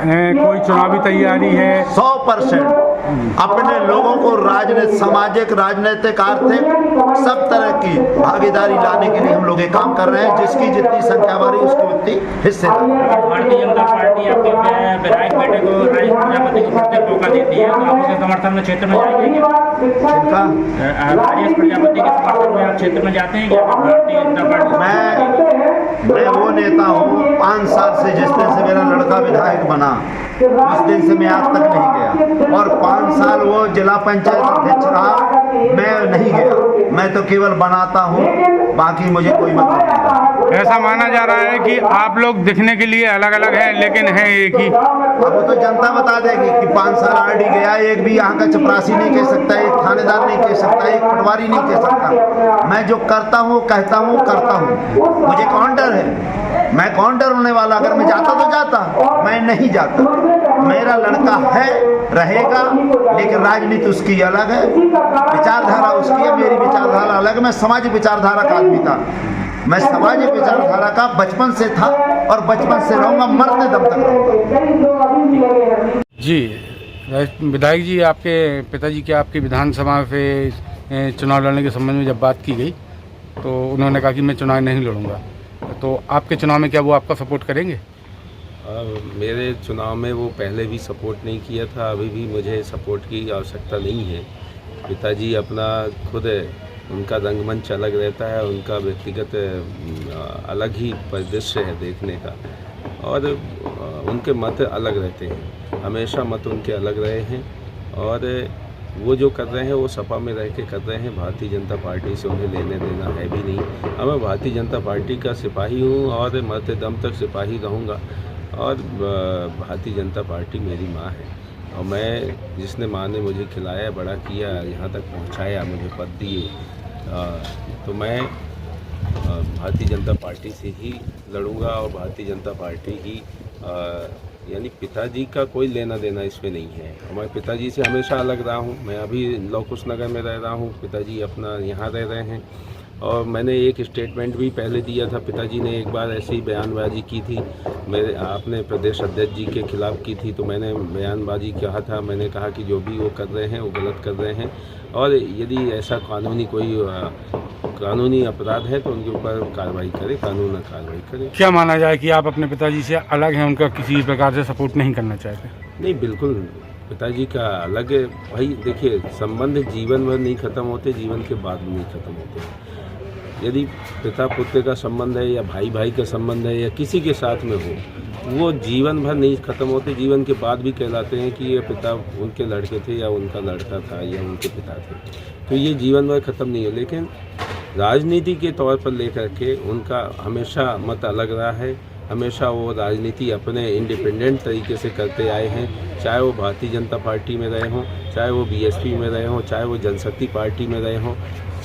कोई चुनावी तैयारी है? 100% अपने लोगों को सामाजिक, राजनीतिक, आर्थिक सब तरह की भागीदारी लाने के लिए हम लोग ये काम कर रहे हैं। जिसकी जितनी संख्या बढ़ी उसकी उतनी हिस्सेदारी। भारतीय जनता पार्टी आपके विधायक बेटे को राजेश प्रजापति को फिर से मौका देती है, तो आप उसके समर्थन में क्षेत्र में जाएंगे क्या? राजेश प्रजापति के समर्थन में आप क्षेत्र में जाते हैं क्या भारतीय जनता पार्टी? मैं वो नेता हूँ, 5 साल से जिस दिन से मेरा लड़का विधायक बना उस दिन से मैं आज तक नहीं गया, और 5 साल वो जिला पंचायत अध्यक्ष रहा, मैं नहीं गया। मैं तो केवल बनाता हूँ, बाकी मुझे कोई मतलब नहीं। ऐसा माना जा रहा है कि आप लोग दिखने के लिए अलग अलग हैं लेकिन हैं एक ही। अब वो तो जनता बता देगी कि 5 साल आरडी गया, एक भी यहाँ का चपरासी नहीं कह सकता, एक थानेदार नहीं कह सकता, एक पटवारी नहीं कह सकता। मैं जो करता हूँ, कहता हूँ, करता हूँ। मुझे कौन डर है? मैं कौन डर होने वाला? अगर मैं जाता तो जाता, मैं नहीं जाता। मेरा लड़का है, रहेगा, लेकिन राजनीति उसकी अलग है, विचारधारा उसकी है, मेरी विचारधारा अलग है। मैं सामाजिक विचारधारा का आदमी था, मैं सामाजिक विचारधारा का बचपन से था और बचपन से रहूंगा, मरते दम तक रहूंगा। जी विधायक जी, आपके पिताजी के आपकी विधानसभा से चुनाव लड़ने के संबंध में जब बात की गई तो उन्होंने कहा कि मैं चुनाव नहीं लड़ूंगा, तो आपके चुनाव में क्या वो आपका सपोर्ट करेंगे? मेरे चुनाव में वो पहले भी सपोर्ट नहीं किया था, अभी भी मुझे सपोर्ट की आवश्यकता नहीं है। पिताजी अपना खुद उनका रंगमंच अलग रहता है, उनका व्यक्तिगत अलग ही परिदृश्य है देखने का, और उनके मत अलग रहते हैं, हमेशा मत उनके अलग रहे हैं, और वो जो कर रहे हैं वो सपा में रह के कर रहे हैं। भारतीय जनता पार्टी से उन्हें लेने देना है भी नहीं। अब मैं भारतीय जनता पार्टी का सिपाही हूँ और मरते दम तक सिपाही रहूँगा, और भारतीय जनता पार्टी मेरी माँ है, और मैं जिसने माँ ने मुझे खिलाया, बड़ा किया, यहाँ तक पहुँचाया, मुझे पद दिए, तो मैं भारतीय जनता पार्टी से ही लड़ूंगा, और भारतीय जनता पार्टी ही यानी पिताजी का कोई लेना देना इसमें नहीं है। और मैं पिताजी से हमेशा अलग रहा हूँ। मैं अभी लव कुश नगर में रह रहा हूँ, पिताजी अपना यहाँ रह रहे हैं, और मैंने एक स्टेटमेंट भी पहले दिया था। पिताजी ने एक बार ऐसी ही बयानबाजी की थी, मेरे आपने प्रदेश अध्यक्ष जी के खिलाफ की थी, तो मैंने बयानबाजी कहा था, मैंने कहा कि जो भी वो कर रहे हैं वो गलत कर रहे हैं, और यदि ऐसा कानूनी अपराध है तो उनके ऊपर कार्रवाई करे, कानून कार्रवाई करे। क्या माना जाए कि आप अपने पिताजी से अलग हैं, उनका किसी प्रकार से सपोर्ट नहीं करना चाहते? नहीं, बिल्कुल पिताजी का अलग है भाई। देखिए, संबंध जीवन भर नहीं ख़त्म होते, जीवन के बाद भी नहीं ख़त्म होते। यदि पिता पुत्र का संबंध है या भाई भाई का संबंध है या किसी के साथ में हो, वो जीवन भर नहीं ख़त्म होते, जीवन के बाद भी कहलाते हैं कि ये पिता उनके लड़के थे या उनका लड़का था या उनके पिता थे, तो ये जीवन भर ख़त्म नहीं है। लेकिन राजनीति के तौर पर लेकर के उनका हमेशा मत अलग रहा है, हमेशा वो राजनीति अपने इंडिपेंडेंट तरीके से करते आए हैं, चाहे वो भारतीय जनता पार्टी में रहे हों, चाहे वो बीएसपी में रहे हों, चाहे वो जनशक्ति पार्टी में रहे हों,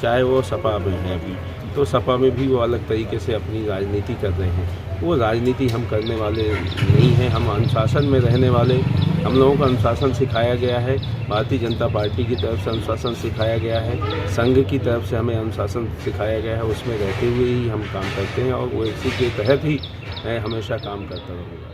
चाहे वो सपा में है अभी, तो सपा में भी वो अलग तरीके से अपनी राजनीति कर रहे हैं। वो राजनीति हम करने वाले नहीं हैं, हम अनुशासन में रहने वाले, हम लोगों को अनुशासन सिखाया गया है, भारतीय जनता पार्टी की तरफ से अनुशासन सिखाया गया है, संघ की तरफ से हमें अनुशासन सिखाया गया है, उसमें रहते हुए ही हम काम करते हैं, और वो इसी के तहत ही मैं हमेशा काम करता रहूँगा।